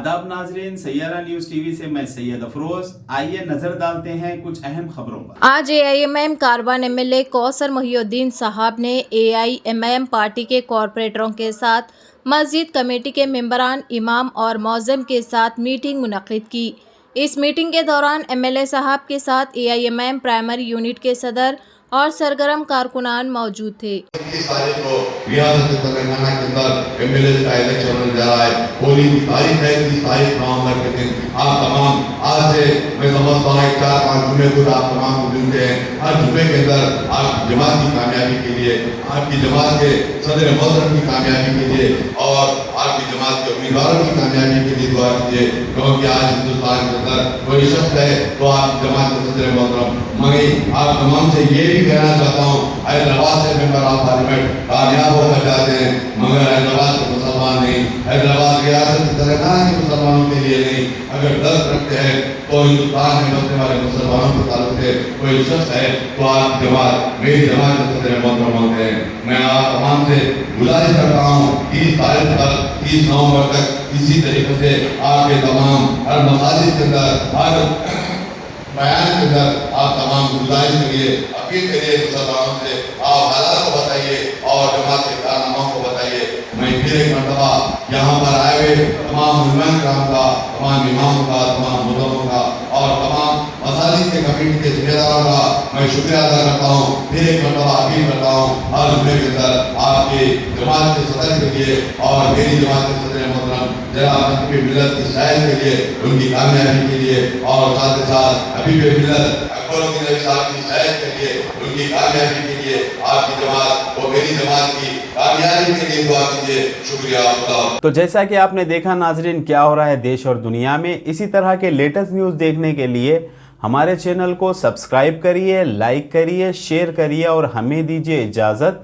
आदाब नाजरीन, Saiyaara news TV से मैं सैयद अफरोज। आइए नजर डालते हैं कुछ अहम खबरों पर। आज AIMIM कारवान MLA कौसर मोहिउद्दीन साहब ने AIMIM पार्टी के कॉरपोरेटरों के साथ मस्जिद कमेटी के मेंबरान, इमाम और मौज़िम के साथ मीटिंग मुनक्किद की। इस मीटिंग के दौरान MLA साहब के साथ AIMIM प्राइमरी यूनिट के सदर और सरगर्म कारकुनान मौजूद थे। रियासत तेलंगाना के अंदर एमएलए का इलेक्शन होने जा रहा है। होली की तारीख है 30 तारीख नवंबर के दिन। आप तमाम आज से मैं समझता हूँ 4-5 जुमे को आप तमाम को मिलते हैं। हर जुमे के अंदर आपकी जमात की कामयाबी के लिए, आपकी जमात के सदर मोहतरम की कामयाबी के लिए और आपकी जमात के उम्मीदवारों की कामयाबी के लिए दुआ कीजिए, क्योंकि आज हिंदुस्तान के अंदर कोई शख्स है तो आपकी जमात के सदर मोहतरम। मैं आप तमाम से ये भी कहना चाहता हूँ, हैदराबाद से मेंबर ऑफ पार्लियामेंट कामयाब होकर जाते हैं, मगर हैदराबाद के मुसलमान नहीं, हैदराबाद रियासत तेलंगाना के मुसलमानों के लिए नहीं। अगर दर्द रखते हैं तो हिंदुस्तान में बसने वाले मुसलमानों के ताल्लुक से कोई शख्स है तो आपकी जमात, मेरी जमात के सदर मोहतरम होते हैं। मैं आप तमाम से गुजारिश करता हूँ 30 तारीख तक, 30 नवंबर तक इसी तरीके से आपके तमाम हर मसाजिद के अंदर, हर बयान के अंदर आप तमाम गुजारिश करिए, अपील करिए मुसलमानों से, आप हालात को बताइए और जमात के कारनामों को बताइए। मैं फिर एक मरतबा यहाँ पर आए हुए तमाम उलमा कराम का, तमाम इमामों का, तमाम मुद्दों का और तमाम मसाजिद के कमेटी के जिम्मेदारों का मैं शुक्रिया अदा करता हूँ। फिर एक मरतबा अपील करता हूँ हर जुमे के अंदर आपके जमात के सदर के लिए और मेरी जमात के सदर मोहतरम जनाब हबीब मिल्लत की शायद के लिए, उनकी कामयाबी के लिए और साथ ही साथ हबीब मिल्लत अकबरुद्दीन साहब की शायद के लिए, उनकी कामयाबी के लिए आपकी जमात और मेरी जमात की कामयाबी के लिए दुआ कीजिए। शुक्रिया। तो जैसा कि आपने देखा नाजरीन, क्या हो रहा है देश और दुनिया में, इसी तरह के लेटेस्ट न्यूज़ देखने के लिए हमारे चैनल को सब्सक्राइब करिए, लाइक करिए, शेयर करिए और हमें दीजिए इजाज़त।